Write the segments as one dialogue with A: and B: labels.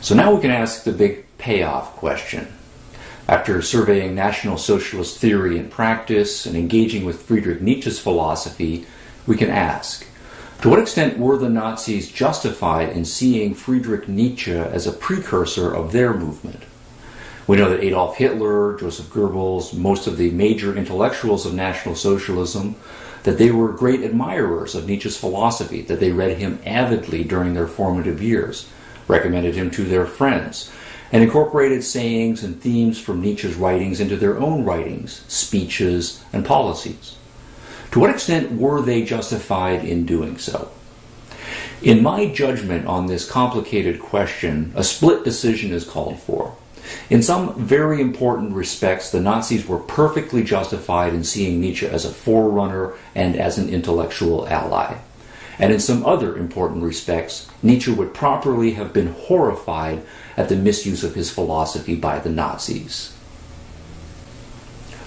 A: So now we can ask the big payoff question. After surveying National Socialist theory and practice and engaging with Friedrich Nietzsche's philosophy, we can ask, to what extent were the Nazis justified in seeing Friedrich Nietzsche as a precursor of their movement? We know that Adolf Hitler, Joseph Goebbels, most of the major intellectuals of National Socialism, that they were great admirers of Nietzsche's philosophy, that they read him avidly during their formative years, recommended him to their friends, and incorporated sayings and themes from Nietzsche's writings into their own writings, speeches, and policies. To what extent were they justified in doing so? In my judgment on this complicated question, a split decision is called for. In some very important respects, the Nazis were perfectly justified in seeing Nietzsche as a forerunner and as an intellectual ally. And in some other important respects, Nietzsche would properly have been horrified at the misuse of his philosophy by the Nazis.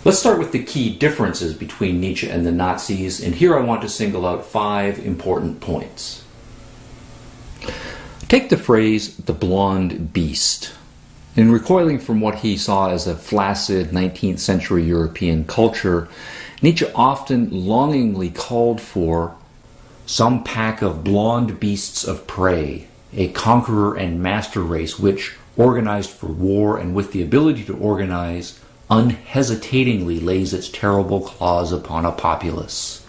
A: Let's start with the key differences between Nietzsche and the Nazis, and here I want to single out 5 important points. Take the phrase, the blonde beast. In recoiling from what he saw as a flaccid 19th century European culture, Nietzsche often longingly called for some pack of blonde beasts of prey, a conqueror and master race which, organized for war and with the ability to organize, unhesitatingly lays its terrible claws upon a populace.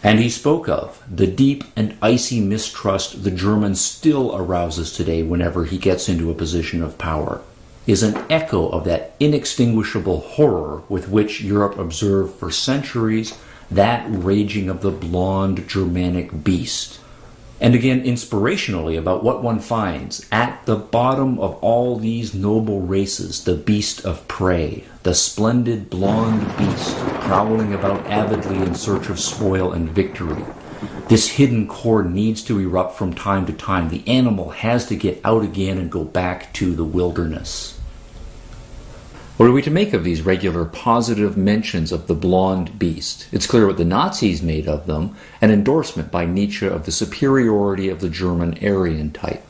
A: And he spoke of the deep and icy mistrust the German still arouses today whenever he gets into a position of power, is an echo of that inextinguishable horror with which Europe observed for centuries that raging of the blonde Germanic beast. And again, inspirationally about what one finds at the bottom of all these noble races, the beast of prey, the splendid blonde beast prowling about avidly in search of spoil and victory. This hidden core needs to erupt from time to time. The animal has to get out again and go back to the wilderness. What are we to make of these regular positive mentions of the blonde beast? It's clear what the Nazis made of them, an endorsement by Nietzsche of the superiority of the German Aryan type.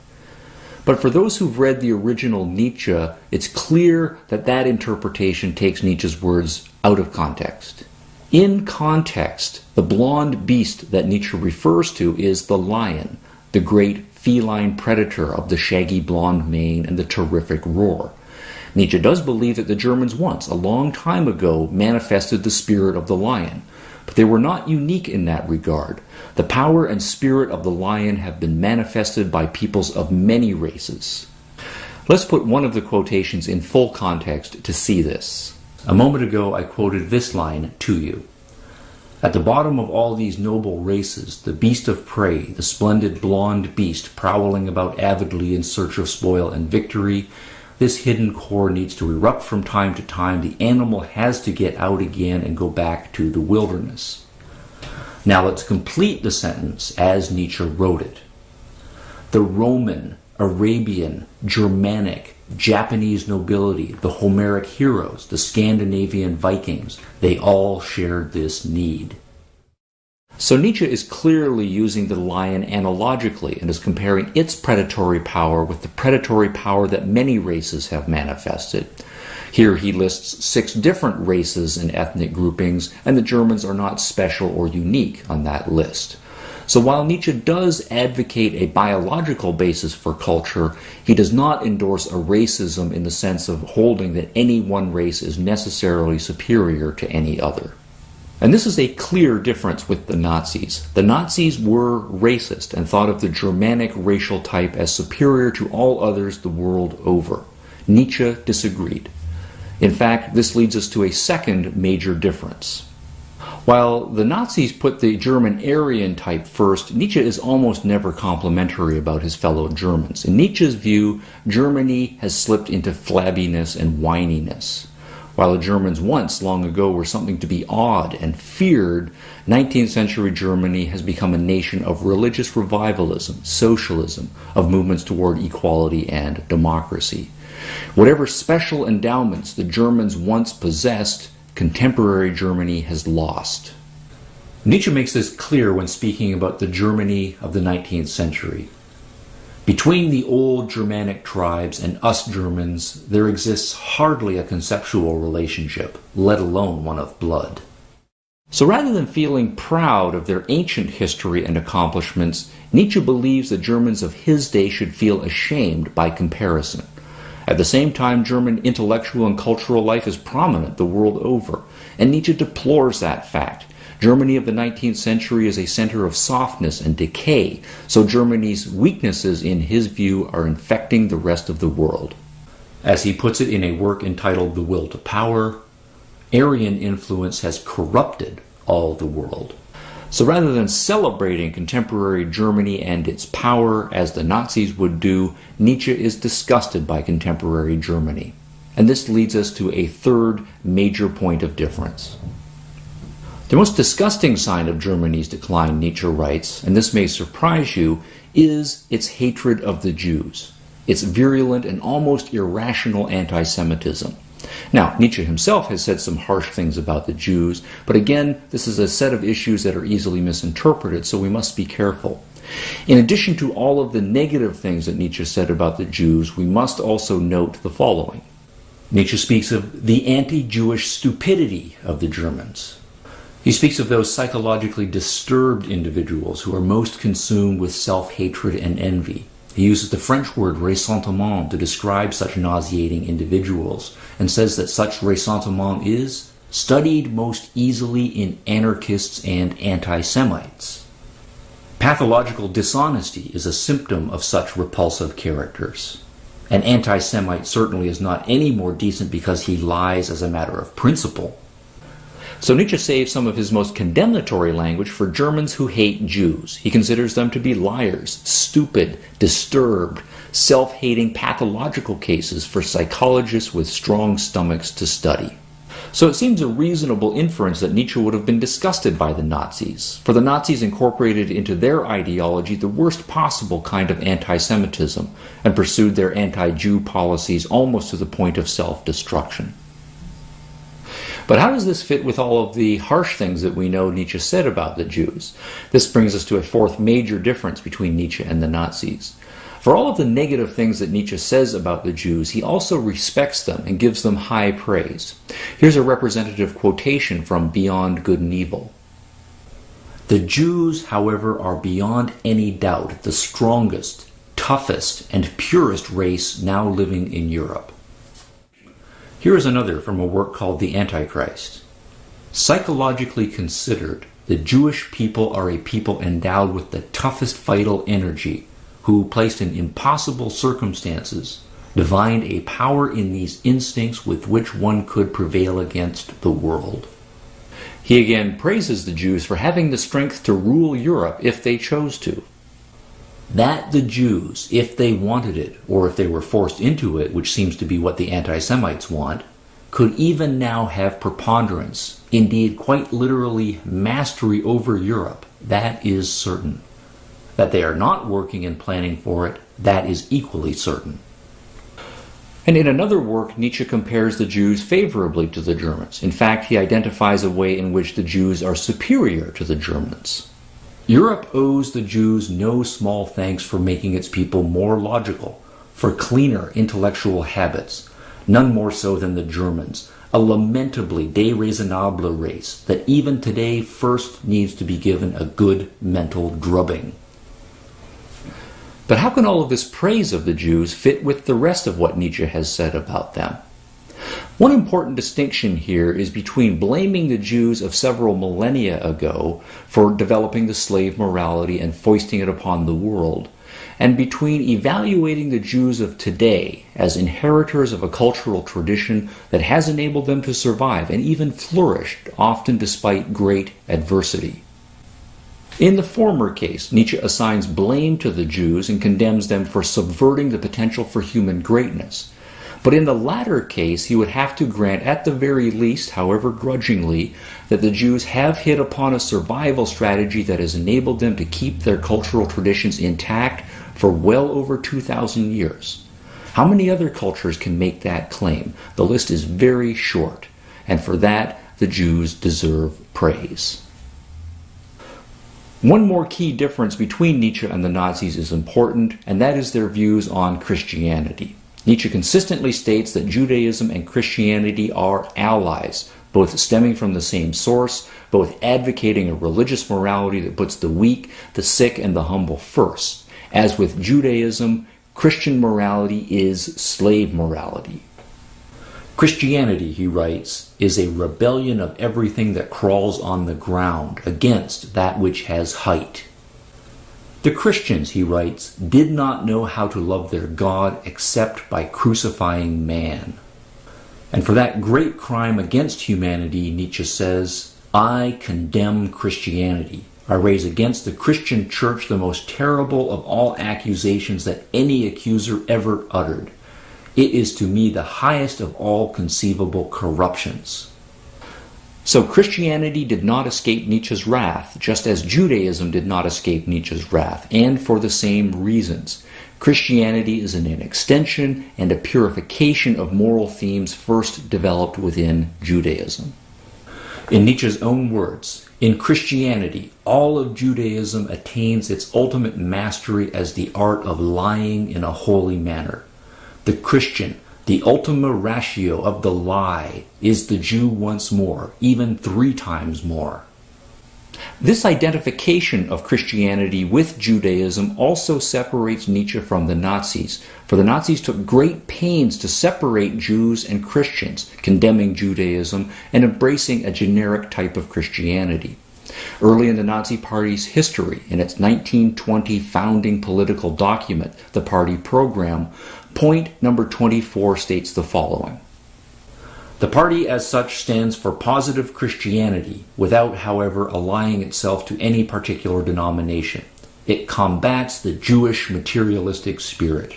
A: But for those who've read the original Nietzsche, it's clear that that interpretation takes Nietzsche's words out of context. In context, the blonde beast that Nietzsche refers to is the lion, the great feline predator of the shaggy blonde mane and the terrific roar. Nietzsche does believe that the Germans once, a long time ago, manifested the spirit of the lion, but they were not unique in that regard. The power and spirit of the lion have been manifested by peoples of many races. Let's put one of the quotations in full context to see this. A moment ago I quoted this line to you. At the bottom of all these noble races, the beast of prey, the splendid blonde beast prowling about avidly in search of spoil and victory, this hidden core needs to erupt from time to time. The animal has to get out again and go back to the wilderness. Now let's complete the sentence as Nietzsche wrote it. The Roman, Arabian, Germanic, Japanese nobility, the Homeric heroes, the Scandinavian Vikings, they all shared this need. So Nietzsche is clearly using the lion analogically and is comparing its predatory power with the predatory power that many races have manifested. Here he lists 6 different races and ethnic groupings, and the Germans are not special or unique on that list. So while Nietzsche does advocate a biological basis for culture, he does not endorse a racism in the sense of holding that any one race is necessarily superior to any other. And this is a clear difference with the Nazis. The Nazis were racist and thought of the Germanic racial type as superior to all others the world over. Nietzsche disagreed. In fact, this leads us to a second major difference. While the Nazis put the German Aryan type first, Nietzsche is almost never complimentary about his fellow Germans. In Nietzsche's view, Germany has slipped into flabbiness and whininess. While the Germans once, long ago, were something to be awed and feared, 19th century Germany has become a nation of religious revivalism, socialism, of movements toward equality and democracy. Whatever special endowments the Germans once possessed, contemporary Germany has lost. Nietzsche makes this clear when speaking about the Germany of the 19th century. Between the old Germanic tribes and us Germans, there exists hardly a conceptual relationship, let alone one of blood. So rather than feeling proud of their ancient history and accomplishments, Nietzsche believes the Germans of his day should feel ashamed by comparison. At the same time, German intellectual and cultural life is prominent the world over, and Nietzsche deplores that fact. Germany of the 19th century is a center of softness and decay, so Germany's weaknesses, in his view, are infecting the rest of the world. As he puts it in a work entitled The Will to Power, Aryan influence has corrupted all the world. So rather than celebrating contemporary Germany and its power as the Nazis would do, Nietzsche is disgusted by contemporary Germany. And this leads us to a third major point of difference. The most disgusting sign of Germany's decline, Nietzsche writes, and this may surprise you, is its hatred of the Jews, its virulent and almost irrational anti-Semitism. Now, Nietzsche himself has said some harsh things about the Jews, but again, this is a set of issues that are easily misinterpreted, so we must be careful. In addition to all of the negative things that Nietzsche said about the Jews, we must also note the following. Nietzsche speaks of the anti-Jewish stupidity of the Germans. He speaks of those psychologically disturbed individuals who are most consumed with self-hatred and envy. He uses the French word ressentiment to describe such nauseating individuals, and says that such ressentiment is studied most easily in anarchists and anti-Semites. Pathological dishonesty is a symptom of such repulsive characters. An anti-Semite certainly is not any more decent because he lies as a matter of principle. So Nietzsche saves some of his most condemnatory language for Germans who hate Jews. He considers them to be liars, stupid, disturbed, self-hating pathological cases for psychologists with strong stomachs to study. So it seems a reasonable inference that Nietzsche would have been disgusted by the Nazis, for the Nazis incorporated into their ideology the worst possible kind of anti-Semitism and pursued their anti-Jew policies almost to the point of self-destruction. But how does this fit with all of the harsh things that we know Nietzsche said about the Jews? This brings us to a fourth major difference between Nietzsche and the Nazis. For all of the negative things that Nietzsche says about the Jews, he also respects them and gives them high praise. Here's a representative quotation from Beyond Good and Evil. "The Jews, however, are beyond any doubt the strongest, toughest, and purest race now living in Europe." Here is another from a work called The Antichrist. "Psychologically considered, the Jewish people are a people endowed with the toughest vital energy, who, placed in impossible circumstances, divined a power in these instincts with which one could prevail against the world." He again praises the Jews for having the strength to rule Europe if they chose to. That the Jews, if they wanted it, or if they were forced into it, which seems to be what the anti-Semites want, could even now have preponderance, indeed quite literally mastery over Europe, that is certain. That they are not working and planning for it, that is equally certain. And in another work, Nietzsche compares the Jews favorably to the Germans. In fact, he identifies a way in which the Jews are superior to the Germans. Europe owes the Jews no small thanks for making its people more logical, for cleaner intellectual habits, none more so than the Germans, a lamentably déraisonnable race that even today first needs to be given a good mental drubbing. But how can all of this praise of the Jews fit with the rest of what Nietzsche has said about them? One important distinction here is between blaming the Jews of several millennia ago for developing the slave morality and foisting it upon the world, and between evaluating the Jews of today as inheritors of a cultural tradition that has enabled them to survive and even flourish, often despite great adversity. In the former case, Nietzsche assigns blame to the Jews and condemns them for subverting the potential for human greatness. But in the latter case, he would have to grant, at the very least, however grudgingly, that the Jews have hit upon a survival strategy that has enabled them to keep their cultural traditions intact for well over 2,000 years. How many other cultures can make that claim? The list is very short, and for that, the Jews deserve praise. One more key difference between Nietzsche and the Nazis is important, and that is their views on Christianity. Nietzsche consistently states that Judaism and Christianity are allies, both stemming from the same source, both advocating a religious morality that puts the weak, the sick, and the humble first. As with Judaism, Christian morality is slave morality. Christianity, he writes, is a rebellion of everything that crawls on the ground against that which has height. The Christians, he writes, did not know how to love their God except by crucifying man. And for that great crime against humanity, Nietzsche says, I condemn Christianity. I raise against the Christian church the most terrible of all accusations that any accuser ever uttered. It is to me the highest of all conceivable corruptions. So Christianity did not escape Nietzsche's wrath, just as Judaism did not escape Nietzsche's wrath, and for the same reasons. Christianity is an extension and a purification of moral themes first developed within Judaism. In Nietzsche's own words, in Christianity, all of Judaism attains its ultimate mastery as the art of lying in a holy manner. The Christian, the ultima ratio of the lie, is the Jew once more, even 3 times more. This identification of Christianity with Judaism also separates Nietzsche from the Nazis, for the Nazis took great pains to separate Jews and Christians, condemning Judaism and embracing a generic type of Christianity. Early in the Nazi Party's history, in its 1920 founding political document, the party program, point number 24 states the following. The party as such stands for positive Christianity, without, however, allying itself to any particular denomination. It combats the Jewish materialistic spirit.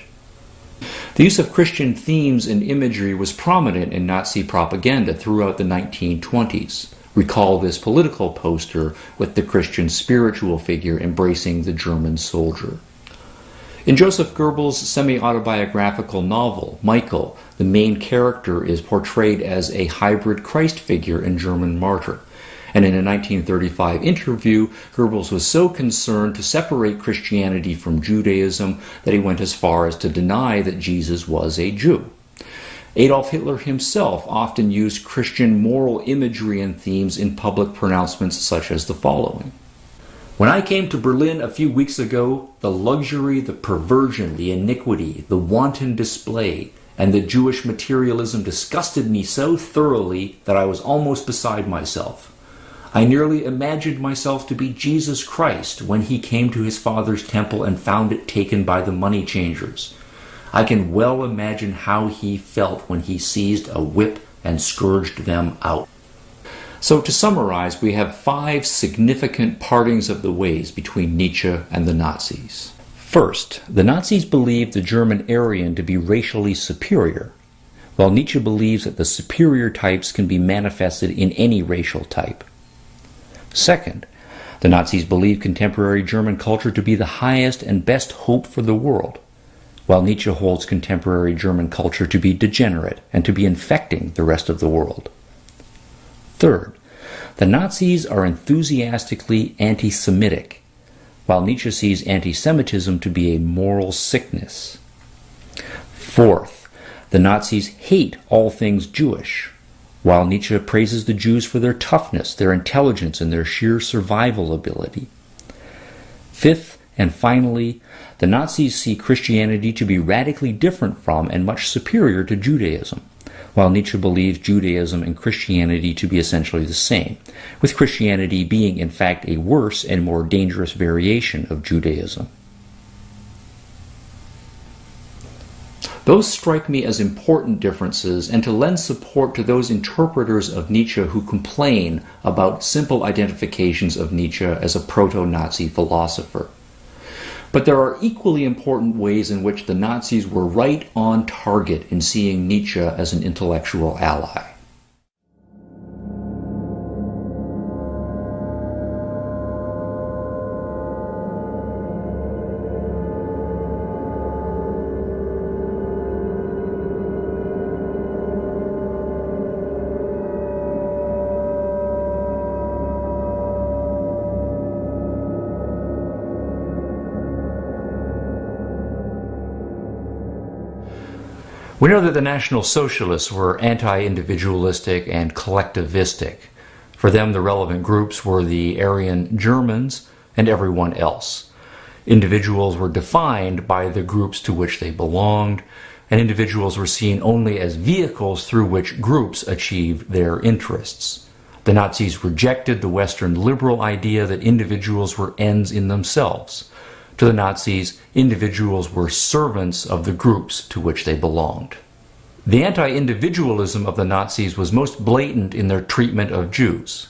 A: The use of Christian themes and imagery was prominent in Nazi propaganda throughout the 1920s. Recall this political poster with the Christian spiritual figure embracing the German soldier. In Joseph Goebbels' semi-autobiographical novel, Michael, the main character is portrayed as a hybrid Christ figure and German martyr. And in a 1935 interview, Goebbels was so concerned to separate Christianity from Judaism that he went as far as to deny that Jesus was a Jew. Adolf Hitler himself often used Christian moral imagery and themes in public pronouncements such as the following. When I came to Berlin a few weeks ago, the luxury, the perversion, the iniquity, the wanton display, and the Jewish materialism disgusted me so thoroughly that I was almost beside myself. I nearly imagined myself to be Jesus Christ when he came to his Father's temple and found it taken by the money changers. I can well imagine how he felt when he seized a whip and scourged them out. So to summarize, we have 5 significant partings of the ways between Nietzsche and the Nazis. First, the Nazis believed the German Aryan to be racially superior, while Nietzsche believes that the superior types can be manifested in any racial type. Second, the Nazis believed contemporary German culture to be the highest and best hope for the world, while Nietzsche holds contemporary German culture to be degenerate and to be infecting the rest of the world. Third, the Nazis are enthusiastically anti-Semitic, while Nietzsche sees anti-Semitism to be a moral sickness. Fourth, the Nazis hate all things Jewish, while Nietzsche praises the Jews for their toughness, their intelligence, and their sheer survival ability. Fifth, and finally, the Nazis see Christianity to be radically different from and much superior to Judaism, while Nietzsche believes Judaism and Christianity to be essentially the same, with Christianity being in fact a worse and more dangerous variation of Judaism. Those strike me as important differences and to lend support to those interpreters of Nietzsche who complain about simple identifications of Nietzsche as a proto-Nazi philosopher. But there are equally important ways in which the Nazis were right on target in seeing Nietzsche as an intellectual ally. We know that the National-Socialists were anti-individualistic and collectivistic. For them, the relevant groups were the Aryan Germans and everyone else. Individuals were defined by the groups to which they belonged, and individuals were seen only as vehicles through which groups achieved their interests. The Nazis rejected the Western liberal idea that individuals were ends in themselves. To the Nazis, individuals were servants of the groups to which they belonged. The anti-individualism of the Nazis was most blatant in their treatment of Jews.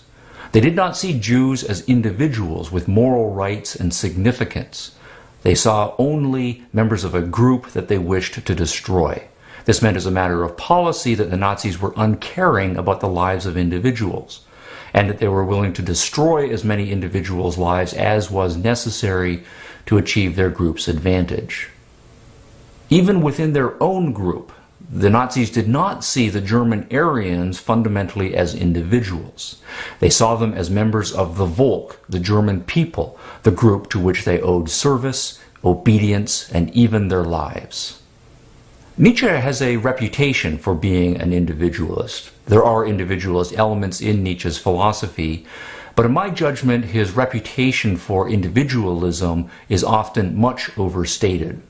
A: They did not see Jews as individuals with moral rights and significance. They saw only members of a group that they wished to destroy. This meant as a matter of policy that the Nazis were uncaring about the lives of individuals, and that they were willing to destroy as many individuals' lives as was necessary to achieve their group's advantage. Even within their own group, the Nazis did not see the German Aryans fundamentally as individuals. They saw them as members of the Volk, the German people, the group to which they owed service, obedience, and even their lives. Nietzsche has a reputation for being an individualist. There are individualist elements in Nietzsche's philosophy, but in my judgment, his reputation for individualism is often much overstated.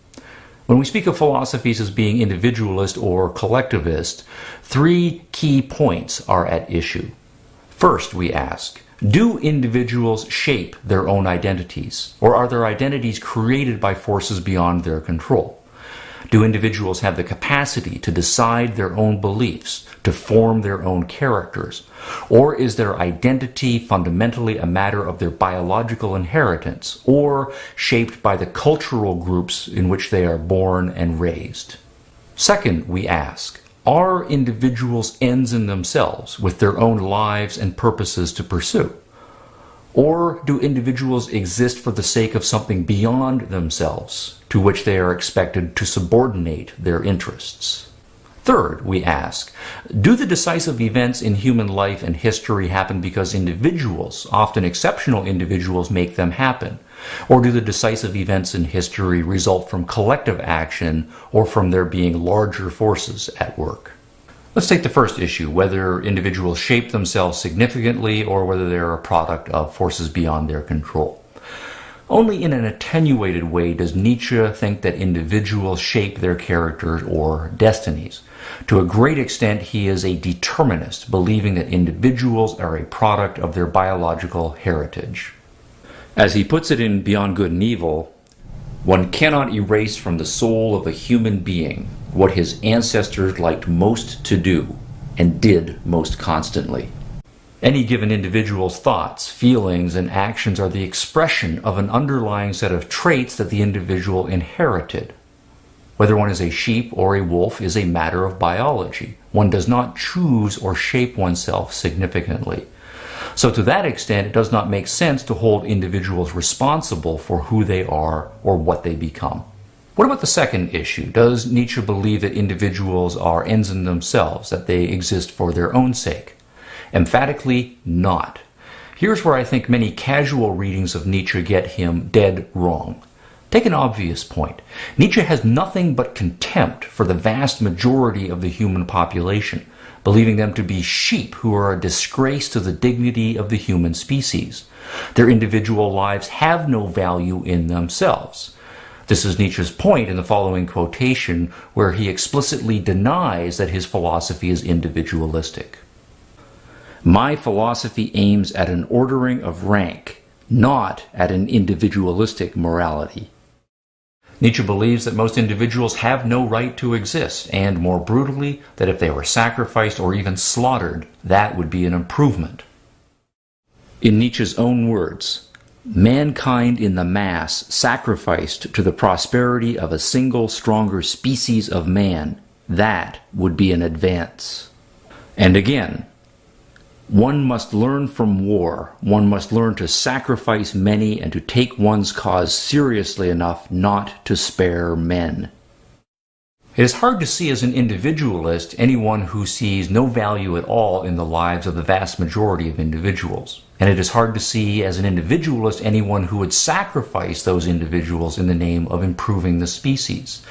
A: When we speak of philosophies as being individualist or collectivist, three key points are at issue. First, we ask, do individuals shape their own identities, or are their identities created by forces beyond their control? Do individuals have the capacity to decide their own beliefs, to form their own characters? Or is their identity fundamentally a matter of their biological inheritance, or shaped by the cultural groups in which they are born and raised? Second, we ask, are individuals ends in themselves with their own lives and purposes to pursue? Or do individuals exist for the sake of something beyond themselves, to which they are expected to subordinate their interests? Third, we ask, do the decisive events in human life and history happen because individuals, often exceptional individuals, make them happen? Or do the decisive events in history result from collective action or from there being larger forces at work? Let's take the first issue, whether individuals shape themselves significantly or whether they're a product of forces beyond their control. Only in an attenuated way does Nietzsche think that individuals shape their characters or destinies. To a great extent, he is a determinist, believing that individuals are a product of their biological heritage. As he puts it in Beyond Good and Evil, one cannot erase from the soul of a human being what his ancestors liked most to do and did most constantly. Any given individual's thoughts, feelings, and actions are the expression of an underlying set of traits that the individual inherited. Whether one is a sheep or a wolf is a matter of biology. One does not choose or shape oneself significantly. So to that extent, it does not make sense to hold individuals responsible for who they are or what they become. What about the second issue? Does Nietzsche believe that individuals are ends in themselves, that they exist for their own sake? Emphatically not. Here's where I think many casual readings of Nietzsche get him dead wrong. Take an obvious point. Nietzsche has nothing but contempt for the vast majority of the human population, believing them to be sheep who are a disgrace to the dignity of the human species. Their individual lives have no value in themselves. This is Nietzsche's point in the following quotation, where he explicitly denies that his philosophy is individualistic. My philosophy aims at an ordering of rank, not at an individualistic morality. Nietzsche believes that most individuals have no right to exist, and more brutally, that if they were sacrificed or even slaughtered, that would be an improvement. In Nietzsche's own words, mankind in the mass sacrificed to the prosperity of a single stronger species of man, that would be an advance. And again, one must learn from war. One must learn to sacrifice many and to take one's cause seriously enough not to spare men. It is hard to see as an individualist anyone who sees no value at all in the lives of the vast majority of individuals. And it is hard to see as an individualist anyone who would sacrifice those individuals in the name of improving the species.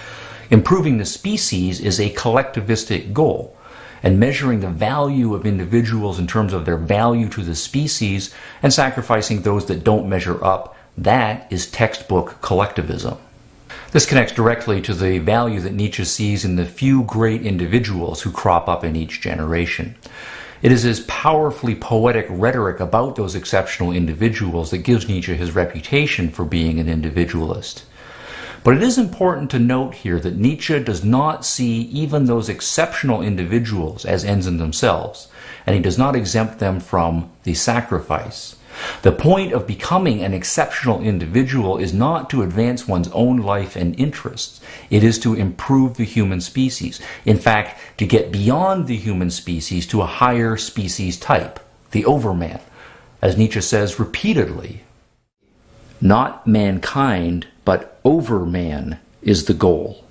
A: Improving the species is a collectivistic goal, and measuring the value of individuals in terms of their value to the species and sacrificing those that don't measure up, that is textbook collectivism. This connects directly to the value that Nietzsche sees in the few great individuals who crop up in each generation. It is his powerfully poetic rhetoric about those exceptional individuals that gives Nietzsche his reputation for being an individualist. But it is important to note here that Nietzsche does not see even those exceptional individuals as ends in themselves, and he does not exempt them from the sacrifice. The point of becoming an exceptional individual is not to advance one's own life and interests. It is to improve the human species. In fact, to get beyond the human species to a higher species type, the overman. As Nietzsche says repeatedly, not mankind, but overman is the goal.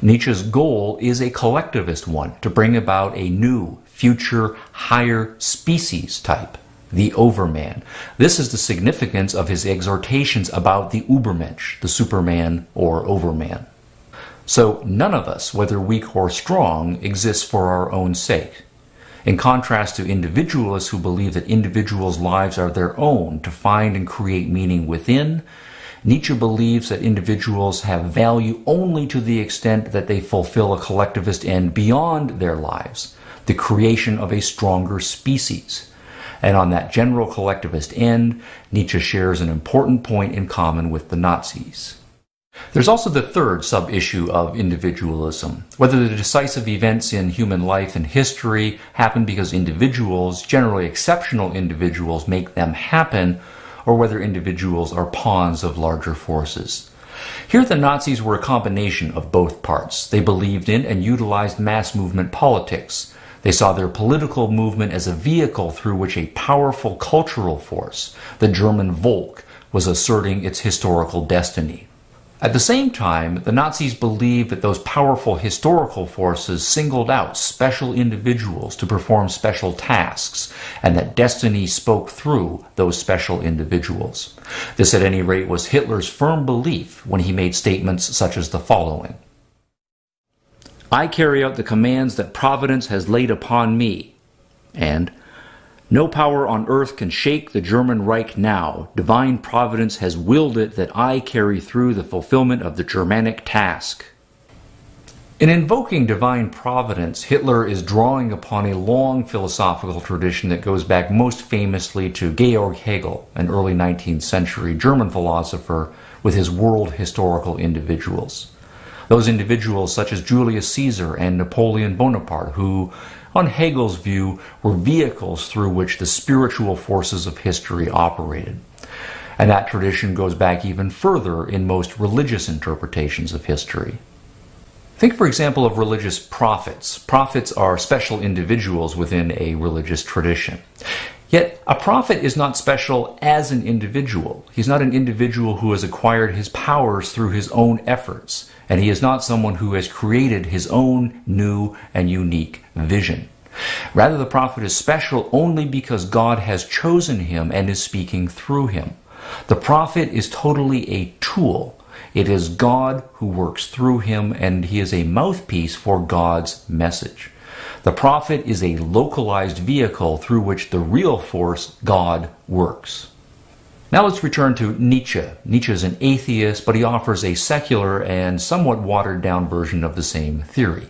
A: Nietzsche's goal is a collectivist one, to bring about a new, future, higher species type, the overman. This is the significance of his exhortations about the Übermensch, the Superman or overman. So none of us, whether weak or strong, exists for our own sake. In contrast to individualists who believe that individuals' lives are their own to find and create meaning within, Nietzsche believes that individuals have value only to the extent that they fulfill a collectivist end beyond their lives, the creation of a stronger species. And on that general collectivist end, Nietzsche shares an important point in common with the Nazis. There's also the third sub-issue of individualism, whether the decisive events in human life and history happen because individuals, generally exceptional individuals, make them happen, or whether individuals are pawns of larger forces. Here the Nazis were a combination of both parts. They believed in and utilized mass movement politics. They saw their political movement as a vehicle through which a powerful cultural force, the German Volk, was asserting its historical destiny. At the same time, the Nazis believed that those powerful historical forces singled out special individuals to perform special tasks, and that destiny spoke through those special individuals. This, at any rate, was Hitler's firm belief when he made statements such as the following: "I carry out the commands that Providence has laid upon me," and "No power on earth can shake the German Reich now. Divine Providence has willed it that I carry through the fulfillment of the Germanic task." In invoking divine providence, Hitler is drawing upon a long philosophical tradition that goes back most famously to Georg Hegel, an early 19th century German philosopher, with his world historical individuals. Those individuals such as Julius Caesar and Napoleon Bonaparte, who, on Hegel's view, were vehicles through which the spiritual forces of history operated. And that tradition goes back even further in most religious interpretations of history. Think, for example, of religious prophets. Prophets are special individuals within a religious tradition. Yet, a prophet is not special as an individual. He's not an individual who has acquired his powers through his own efforts, and he is not someone who has created his own new and unique vision. Rather, the prophet is special only because God has chosen him and is speaking through him. The prophet is totally a tool. It is God who works through him, and he is a mouthpiece for God's message. The prophet is a localized vehicle through which the real force, God, works. Now let's return to Nietzsche. Nietzsche is an atheist, but he offers a secular and somewhat watered-down version of the same theory.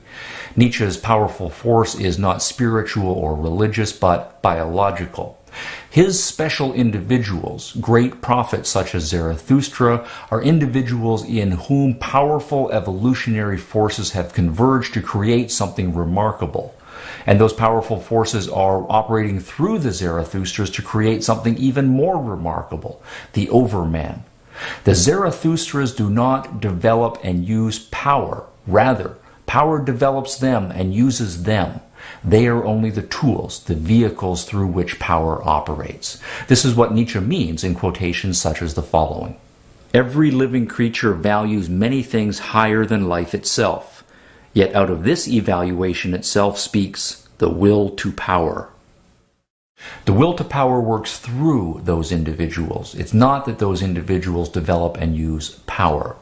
A: Nietzsche's powerful force is not spiritual or religious, but biological. His special individuals, great prophets such as Zarathustra, are individuals in whom powerful evolutionary forces have converged to create something remarkable. And those powerful forces are operating through the Zarathustras to create something even more remarkable, the Overman. The Zarathustras do not develop and use power. Rather, power develops them and uses them. They are only the tools, the vehicles through which power operates. This is what Nietzsche means in quotations such as the following: "Every living creature values many things higher than life itself. Yet out of this evaluation itself speaks the will to power." The will to power works through those individuals. It's not that those individuals develop and use power.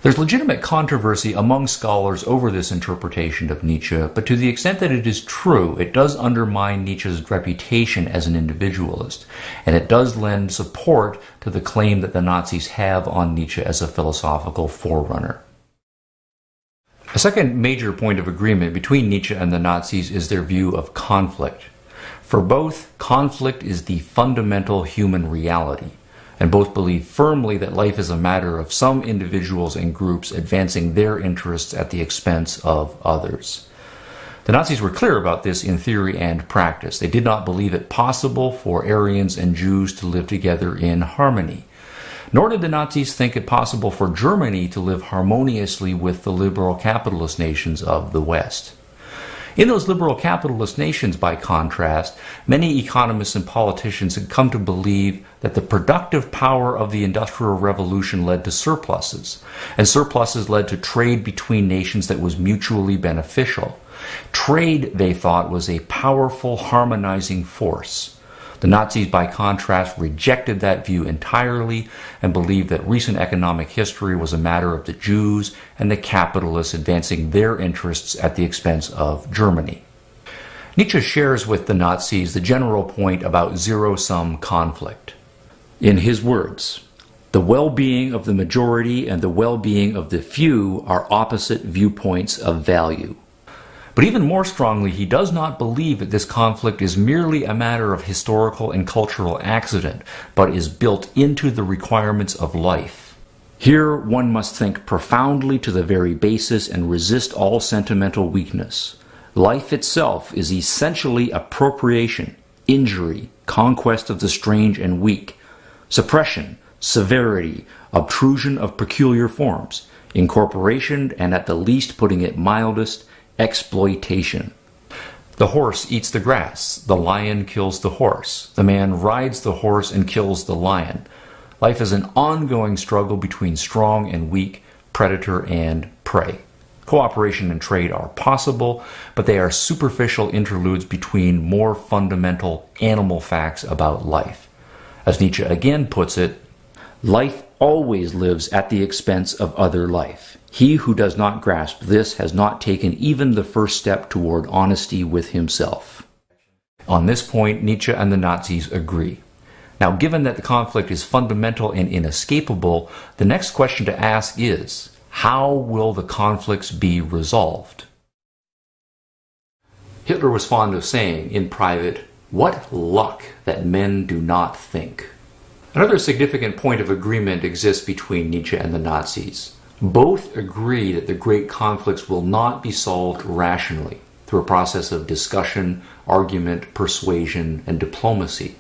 A: There's legitimate controversy among scholars over this interpretation of Nietzsche, but to the extent that it is true, it does undermine Nietzsche's reputation as an individualist, and it does lend support to the claim that the Nazis have on Nietzsche as a philosophical forerunner. A second major point of agreement between Nietzsche and the Nazis is their view of conflict. For both, conflict is the fundamental human reality, and both believe firmly that life is a matter of some individuals and groups advancing their interests at the expense of others. The Nazis were clear about this in theory and practice. They did not believe it possible for Aryans and Jews to live together in harmony. Nor did the Nazis think it possible for Germany to live harmoniously with the liberal capitalist nations of the West. In those liberal capitalist nations, by contrast, many economists and politicians had come to believe that the productive power of the Industrial Revolution led to surpluses, and surpluses led to trade between nations that was mutually beneficial. Trade, they thought, was a powerful harmonizing force. The Nazis, by contrast, rejected that view entirely and believed that recent economic history was a matter of the Jews and the capitalists advancing their interests at the expense of Germany. Nietzsche shares with the Nazis the general point about zero-sum conflict. In his words, "The well-being of the majority and the well-being of the few are opposite viewpoints of value." But even more strongly, he does not believe that this conflict is merely a matter of historical and cultural accident, but is built into the requirements of life. Here one must think profoundly to the very basis and resist all sentimental weakness. Life itself is essentially appropriation, injury, conquest of the strange and weak, suppression, severity, obtrusion of peculiar forms, incorporation, and at the least, putting it mildest, exploitation. The horse eats the grass, the lion kills the horse, the man rides the horse and kills the lion. Life is an ongoing struggle between strong and weak, predator and prey. Cooperation and trade are possible, but they are superficial interludes between more fundamental animal facts about life. As Nietzsche again puts it, life always lives at the expense of other life. He who does not grasp this has not taken even the first step toward honesty with himself. On this point, Nietzsche and the Nazis agree. Now, given that the conflict is fundamental and inescapable, the next question to ask is, how will the conflicts be resolved? Hitler was fond of saying in private, "What luck that men do not think." Another significant point of agreement exists between Nietzsche and the Nazis. Both agree that the great conflicts will not be solved rationally through a process of discussion, argument, persuasion, and diplomacy.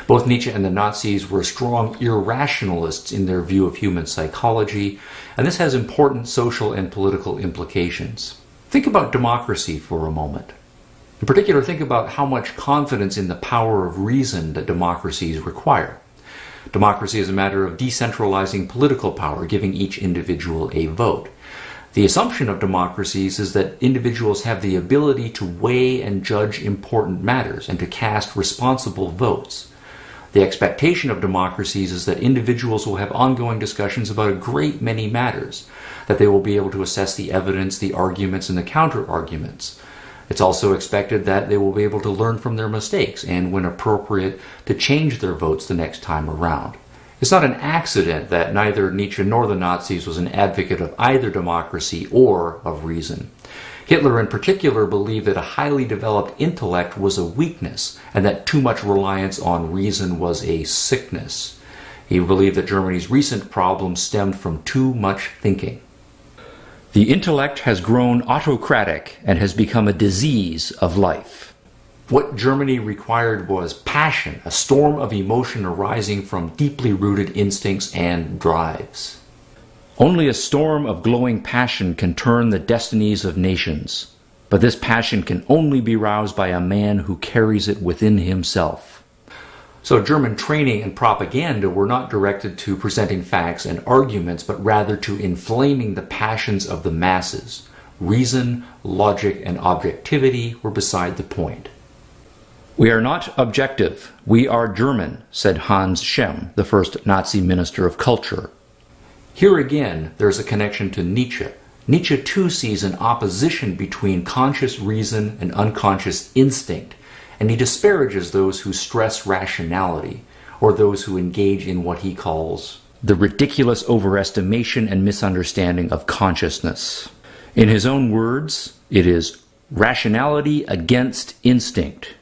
A: Both Nietzsche and the Nazis were strong irrationalists in their view of human psychology, and this has important social and political implications. Think about democracy for a moment. In particular, think about how much confidence in the power of reason that democracies require. Democracy is a matter of decentralizing political power, giving each individual a vote. The assumption of democracies is that individuals have the ability to weigh and judge important matters and to cast responsible votes. The expectation of democracies is that individuals will have ongoing discussions about a great many matters, that they will be able to assess the evidence, the arguments, and the counter-arguments. It's also expected that they will be able to learn from their mistakes and, when appropriate, to change their votes the next time around. It's not an accident that neither Nietzsche nor the Nazis was an advocate of either democracy or of reason. Hitler in particular believed that a highly developed intellect was a weakness and that too much reliance on reason was a sickness. He believed that Germany's recent problems stemmed from too much thinking. The intellect has grown autocratic and has become a disease of life. What Germany required was passion, a storm of emotion arising from deeply rooted instincts and drives. Only a storm of glowing passion can turn the destinies of nations, but this passion can only be roused by a man who carries it within himself. So German training and propaganda were not directed to presenting facts and arguments, but rather to inflaming the passions of the masses. Reason, logic, and objectivity were beside the point. "We are not objective, we are German," said Hans Schemm, the first Nazi Minister of Culture. Here again, there's a connection to Nietzsche. Nietzsche too sees an opposition between conscious reason and unconscious instinct, and he disparages those who stress rationality, or those who engage in what he calls the ridiculous overestimation and misunderstanding of consciousness. In his own words, it is rationality against instinct.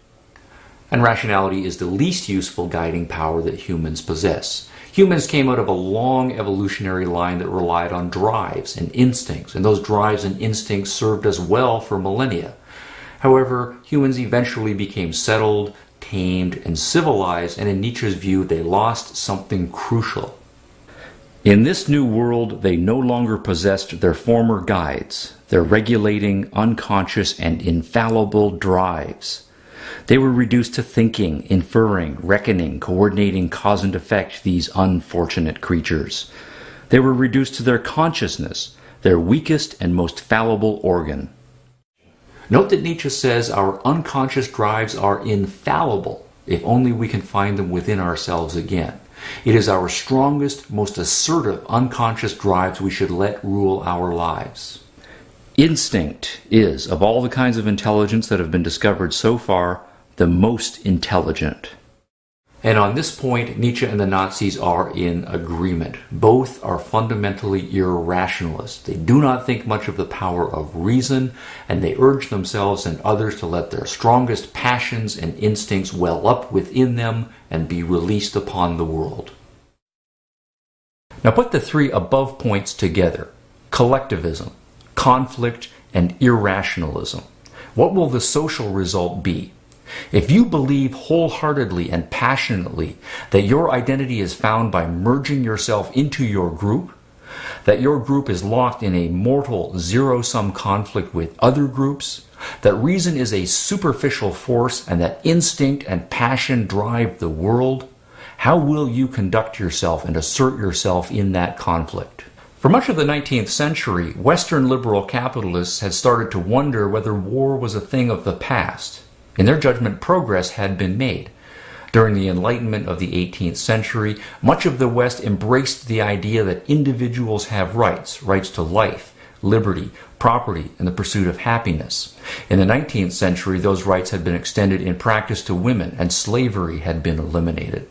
A: And rationality is the least useful guiding power that humans possess. Humans came out of a long evolutionary line that relied on drives and instincts, and those drives and instincts served us well for millennia. However, humans eventually became settled, tamed, and civilized, and in Nietzsche's view, they lost something crucial. In this new world, they no longer possessed their former guides, their regulating, unconscious, and infallible drives. They were reduced to thinking, inferring, reckoning, coordinating cause and effect, these unfortunate creatures. They were reduced to their consciousness, their weakest and most fallible organ. Note that Nietzsche says our unconscious drives are infallible, if only we can find them within ourselves again. It is our strongest, most assertive unconscious drives we should let rule our lives. Instinct is, of all the kinds of intelligence that have been discovered so far, the most intelligent. And on this point, Nietzsche and the Nazis are in agreement. Both are fundamentally irrationalists. They do not think much of the power of reason, and they urge themselves and others to let their strongest passions and instincts well up within them and be released upon the world. Now put the three above points together: collectivism, conflict, and irrationalism. What will the social result be? If you believe wholeheartedly and passionately that your identity is found by merging yourself into your group, that your group is locked in a mortal zero-sum conflict with other groups, that reason is a superficial force and that instinct and passion drive the world, how will you conduct yourself and assert yourself in that conflict? For much of the 19th century, Western liberal capitalists had started to wonder whether war was a thing of the past. In their judgment, progress had been made. During the Enlightenment of the 18th century, much of the West embraced the idea that individuals have rights to life, liberty, property, and the pursuit of happiness. In the 19th century, those rights had been extended in practice to women, and slavery had been eliminated.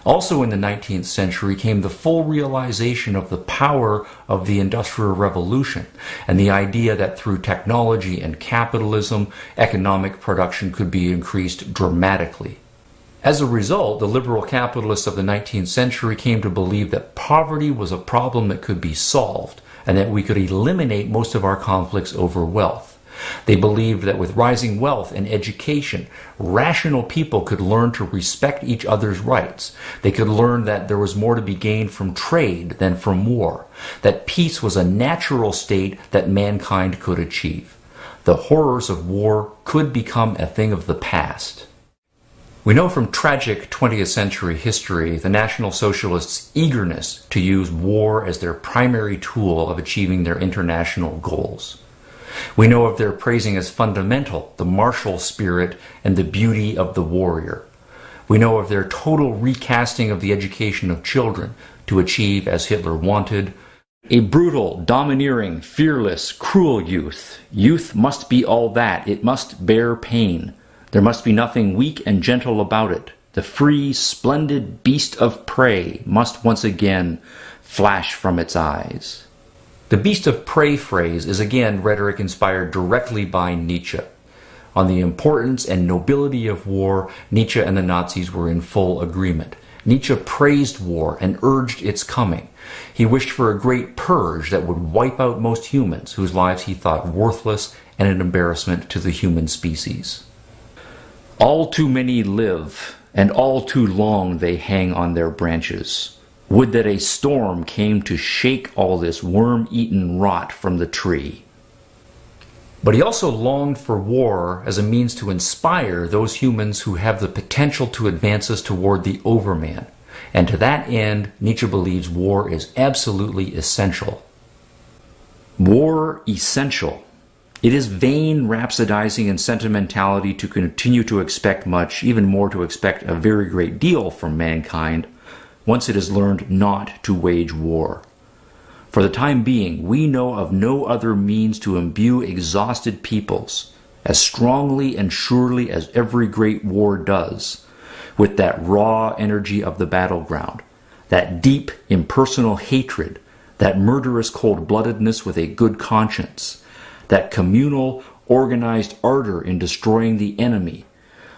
A: Also in the 19th century came the full realization of the power of the Industrial Revolution and the idea that through technology and capitalism, economic production could be increased dramatically. As a result, the liberal capitalists of the 19th century came to believe that poverty was a problem that could be solved and that we could eliminate most of our conflicts over wealth. They believed that with rising wealth and education, rational people could learn to respect each other's rights. They could learn that there was more to be gained from trade than from war, that peace was a natural state that mankind could achieve. The horrors of war could become a thing of the past. We know from tragic 20th century history the National Socialists' eagerness to use war as their primary tool of achieving their international goals. We know of their praising as fundamental the martial spirit and the beauty of the warrior. We know of their total recasting of the education of children to achieve, as Hitler wanted, a brutal, domineering, fearless, cruel youth. Youth must be all that. It must bear pain. There must be nothing weak and gentle about it. The free, splendid beast of prey must once again flash from its eyes. The beast of prey phrase is again rhetoric inspired directly by Nietzsche. On the importance and nobility of war, Nietzsche and the Nazis were in full agreement. Nietzsche praised war and urged its coming. He wished for a great purge that would wipe out most humans, whose lives he thought worthless and an embarrassment to the human species. All too many live, and all too long they hang on their branches. Would that a storm came to shake all this worm-eaten rot from the tree. But he also longed for war as a means to inspire those humans who have the potential to advance us toward the overman. And to that end, Nietzsche believes war is absolutely essential. War essential. It is vain rhapsodizing and sentimentality to continue to expect much, even more to expect a very great deal from mankind, once it has learned not to wage war. For the time being, we know of no other means to imbue exhausted peoples, as strongly and surely as every great war does, with that raw energy of the battleground, that deep, impersonal hatred, that murderous cold-bloodedness with a good conscience, that communal, organized ardor in destroying the enemy,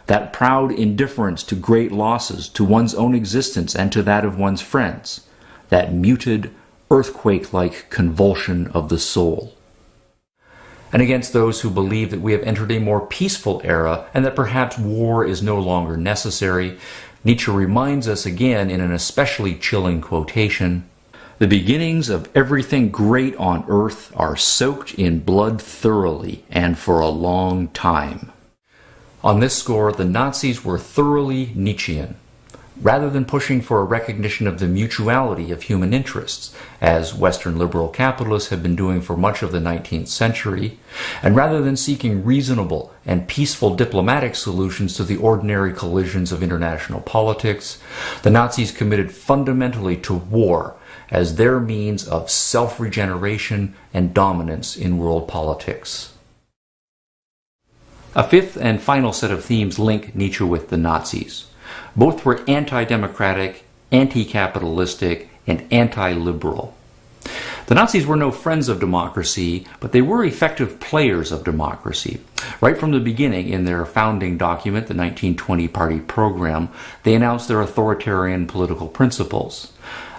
A: that proud indifference to great losses, to one's own existence and to that of one's friends, that muted, earthquake-like convulsion of the soul. And against those who believe that we have entered a more peaceful era and that perhaps war is no longer necessary, Nietzsche reminds us again in an especially chilling quotation, "The beginnings of everything great on earth are soaked in blood thoroughly and for a long time." On this score, the Nazis were thoroughly Nietzschean. Rather than pushing for a recognition of the mutuality of human interests, as Western liberal capitalists have been doing for much of the 19th century, and rather than seeking reasonable and peaceful diplomatic solutions to the ordinary collisions of international politics, the Nazis committed fundamentally to war as their means of self-regeneration and dominance in world politics. A fifth and final set of themes link Nietzsche with the Nazis. Both were anti-democratic, anti-capitalistic, and anti-liberal. The Nazis were no friends of democracy, but they were effective players of democracy. Right from the beginning, in their founding document, the 1920 Party Program, they announced their authoritarian political principles.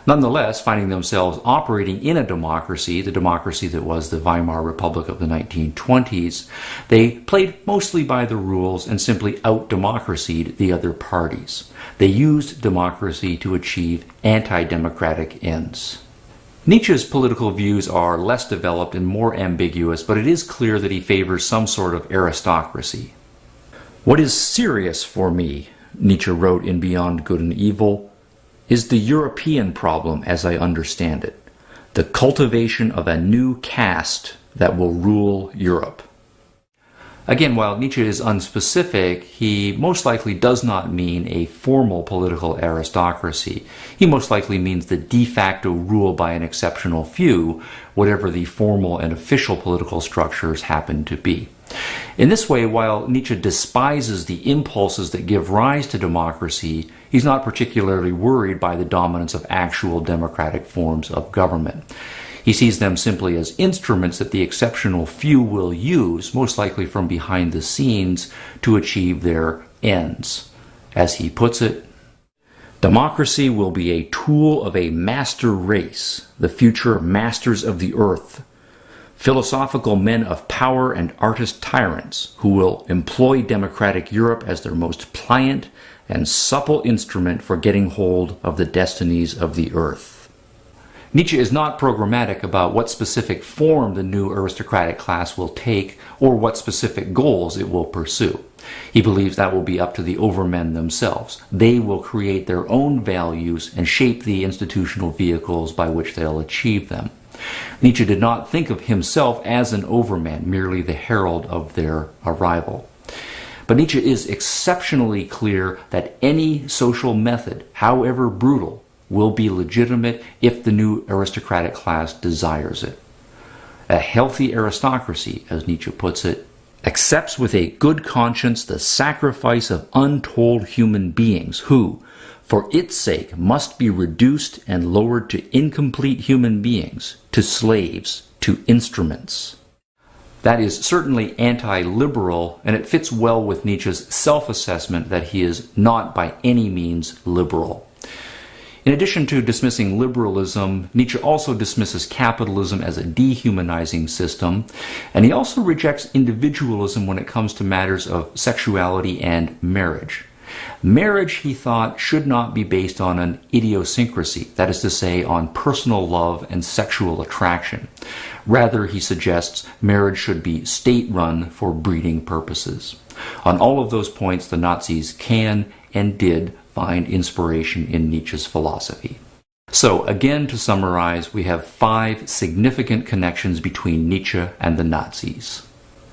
A: Nonetheless, finding themselves operating in a democracy, the democracy that was the Weimar Republic of the 1920s, they played mostly by the rules and simply out-democracied the other parties. They used democracy to achieve anti-democratic ends. Nietzsche's political views are less developed and more ambiguous, but it is clear that he favors some sort of aristocracy. "What is serious for me," Nietzsche wrote in Beyond Good and Evil, "is the European problem as I understand it, the cultivation of a new caste that will rule Europe." Again, while Nietzsche is unspecific, he most likely does not mean a formal political aristocracy. He most likely means the de facto rule by an exceptional few, whatever the formal and official political structures happen to be. In this way, while Nietzsche despises the impulses that give rise to democracy, he's not particularly worried by the dominance of actual democratic forms of government. He sees them simply as instruments that the exceptional few will use, most likely from behind the scenes, to achieve their ends. As he puts it, "Democracy will be a tool of a master race, the future masters of the earth, philosophical men of power and artist tyrants who will employ democratic Europe as their most pliant and supple instrument for getting hold of the destinies of the earth." Nietzsche is not programmatic about what specific form the new aristocratic class will take or what specific goals it will pursue. He believes that will be up to the overmen themselves. They will create their own values and shape the institutional vehicles by which they'll achieve them. Nietzsche did not think of himself as an overman, merely the herald of their arrival. But Nietzsche is exceptionally clear that any social method, however brutal, will be legitimate if the new aristocratic class desires it. A healthy aristocracy, as Nietzsche puts it, accepts with a good conscience the sacrifice of untold human beings who, for its sake, must be reduced and lowered to incomplete human beings, to slaves, to instruments. That is certainly anti-liberal, and it fits well with Nietzsche's self-assessment that he is not by any means liberal. In addition to dismissing liberalism, Nietzsche also dismisses capitalism as a dehumanizing system, and he also rejects individualism when it comes to matters of sexuality and marriage. Marriage, he thought, should not be based on an idiosyncrasy, that is to say, on personal love and sexual attraction. Rather, he suggests marriage should be state-run for breeding purposes. On all of those points, the Nazis can and did find inspiration in Nietzsche's philosophy. So, again, to summarize, we have 5 significant connections between Nietzsche and the Nazis.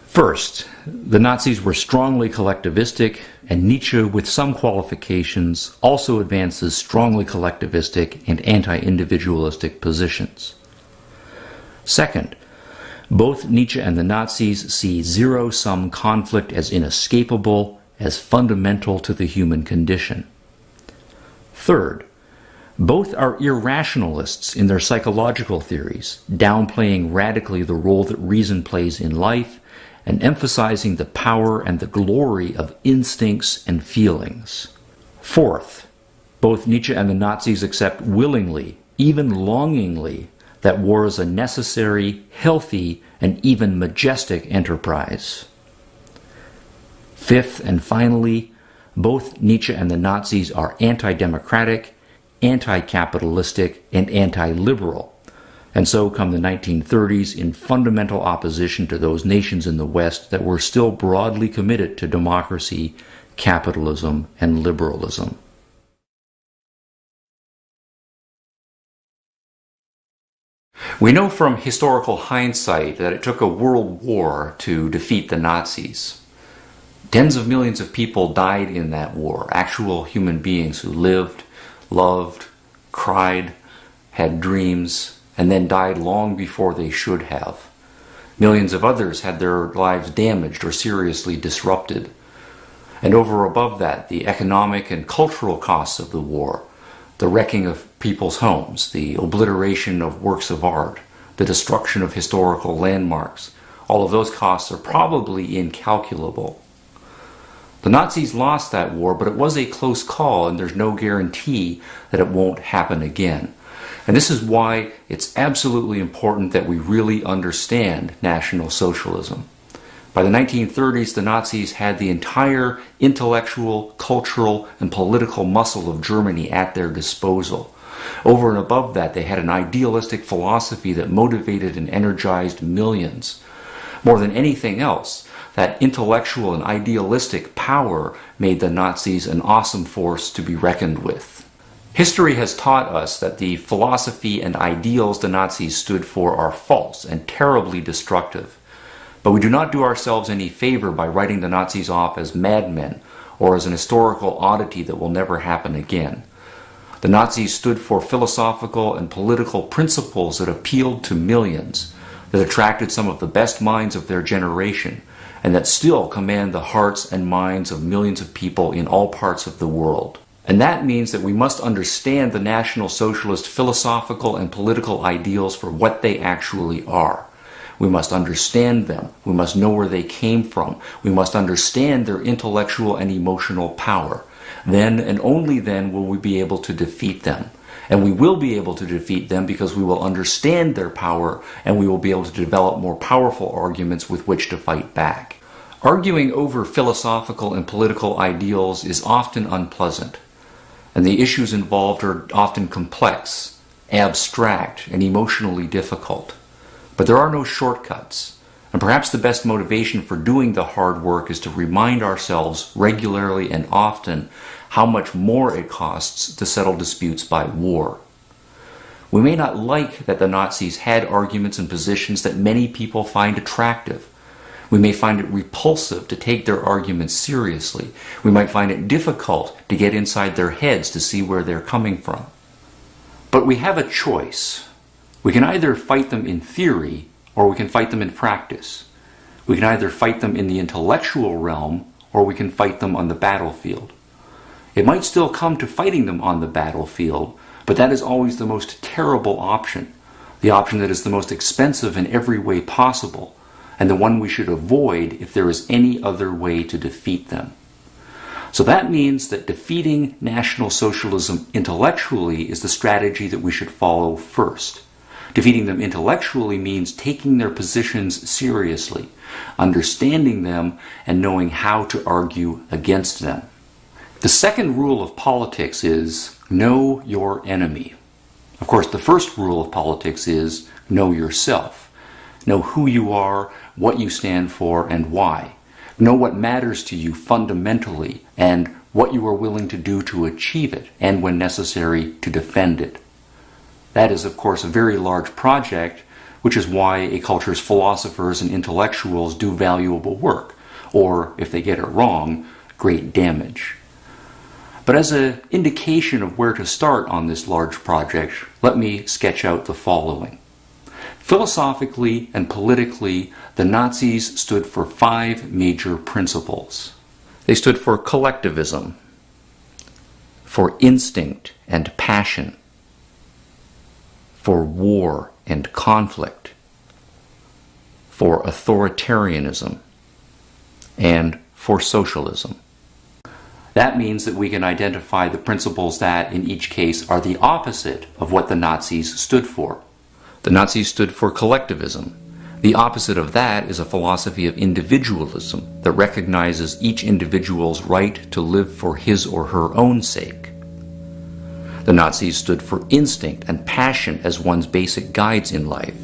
A: First, the Nazis were strongly collectivistic, and Nietzsche, with some qualifications, also advances strongly collectivistic and anti-individualistic positions. Second, both Nietzsche and the Nazis see zero-sum conflict as inescapable, as fundamental to the human condition. Third, both are irrationalists in their psychological theories, downplaying radically the role that reason plays in life and emphasizing the power and the glory of instincts and feelings. Fourth, both Nietzsche and the Nazis accept willingly, even longingly, that war is a necessary, healthy, and even majestic enterprise. Fifth and finally, both Nietzsche and the Nazis are anti-democratic, anti-capitalistic, and anti-liberal, and so come the 1930s in fundamental opposition to those nations in the West that were still broadly committed to democracy, capitalism, and liberalism. We know from historical hindsight that it took a world war to defeat the Nazis. Tens of millions of people died in that war, actual human beings who lived, loved, cried, had dreams, and then died long before they should have. Millions of others had their lives damaged or seriously disrupted. And over above that, the economic and cultural costs of the war, the wrecking of people's homes, the obliteration of works of art, the destruction of historical landmarks, all of those costs are probably incalculable. The Nazis lost that war, but it was a close call, and there's no guarantee that it won't happen again. And this is why it's absolutely important that we really understand National Socialism. By the 1930s, the Nazis had the entire intellectual, cultural, and political muscle of Germany at their disposal. Over and above that, they had an idealistic philosophy that motivated and energized millions. More than anything else, that intellectual and idealistic power made the Nazis an awesome force to be reckoned with. History has taught us that the philosophy and ideals the Nazis stood for are false and terribly destructive. But we do not do ourselves any favor by writing the Nazis off as madmen or as an historical oddity that will never happen again. The Nazis stood for philosophical and political principles that appealed to millions, that attracted some of the best minds of their generation, and that still command the hearts and minds of millions of people in all parts of the world. And that means that we must understand the National Socialist philosophical and political ideals for what they actually are. We must understand them. We must know where they came from. We must understand their intellectual and emotional power. Then and only then will we be able to defeat them. And we will be able to defeat them because we will understand their power and we will be able to develop more powerful arguments with which to fight back. Arguing over philosophical and political ideals is often unpleasant, and the issues involved are often complex, abstract, and emotionally difficult. But there are no shortcuts, and perhaps the best motivation for doing the hard work is to remind ourselves regularly and often how much more it costs to settle disputes by war. We may not like that the Nazis had arguments and positions that many people find attractive. We may find it repulsive to take their arguments seriously. We might find it difficult to get inside their heads to see where they're coming from. But we have a choice. We can either fight them in theory or we can fight them in practice. We can either fight them in the intellectual realm or we can fight them on the battlefield. It might still come to fighting them on the battlefield, but that is always the most terrible option, the option that is the most expensive in every way possible, and the one we should avoid if there is any other way to defeat them. So that means that defeating National Socialism intellectually is the strategy that we should follow first. Defeating them intellectually means taking their positions seriously, understanding them, and knowing how to argue against them. The second rule of politics is know your enemy. Of course, the first rule of politics is know yourself. Know who you are, what you stand for, and why. Know what matters to you fundamentally and what you are willing to do to achieve it, and when necessary, to defend it. That is, of course, a very large project, which is why a culture's philosophers and intellectuals do valuable work, or, if they get it wrong, great damage. But as an indication of where to start on this large project, let me sketch out the following. Philosophically and politically, the Nazis stood for 5 major principles. They stood for collectivism, for instinct and passion, for war and conflict, for authoritarianism, and for socialism. That means that we can identify the principles that, in each case, are the opposite of what the Nazis stood for. The Nazis stood for collectivism. The opposite of that is a philosophy of individualism that recognizes each individual's right to live for his or her own sake. The Nazis stood for instinct and passion as one's basic guides in life.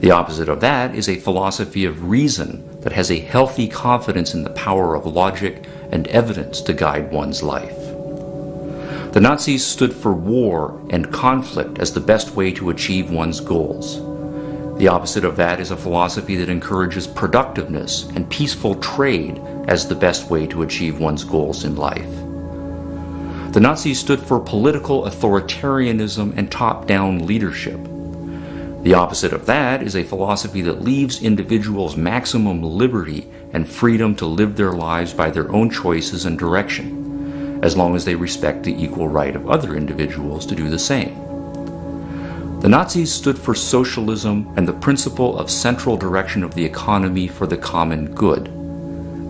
A: The opposite of that is a philosophy of reason that has a healthy confidence in the power of logic and evidence to guide one's life. The Nazis stood for war and conflict as the best way to achieve one's goals. The opposite of that is a philosophy that encourages productiveness and peaceful trade as the best way to achieve one's goals in life. The Nazis stood for political authoritarianism and top-down leadership. The opposite of that is a philosophy that leaves individuals maximum liberty and freedom to live their lives by their own choices and direction, as long as they respect the equal right of other individuals to do the same. The Nazis stood for socialism and the principle of central direction of the economy for the common good.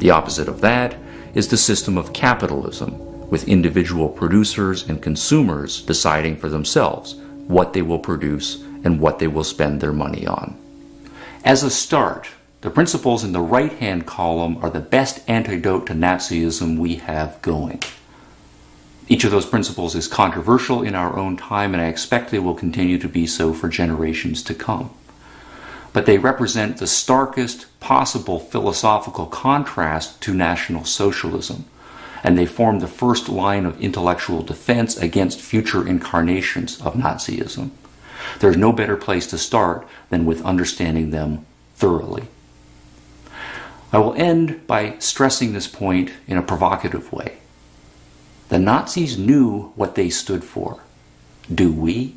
A: The opposite of that is the system of capitalism, with individual producers and consumers deciding for themselves what they will produce and what they will spend their money on. As a start, the principles in the right-hand column are the best antidote to Nazism we have going. Each of those principles is controversial in our own time, and I expect they will continue to be so for generations to come. But they represent the starkest possible philosophical contrast to National Socialism, and they form the first line of intellectual defense against future incarnations of Nazism. There's no better place to start than with understanding them thoroughly. I will end by stressing this point in a provocative way. The Nazis knew what they stood for. Do we?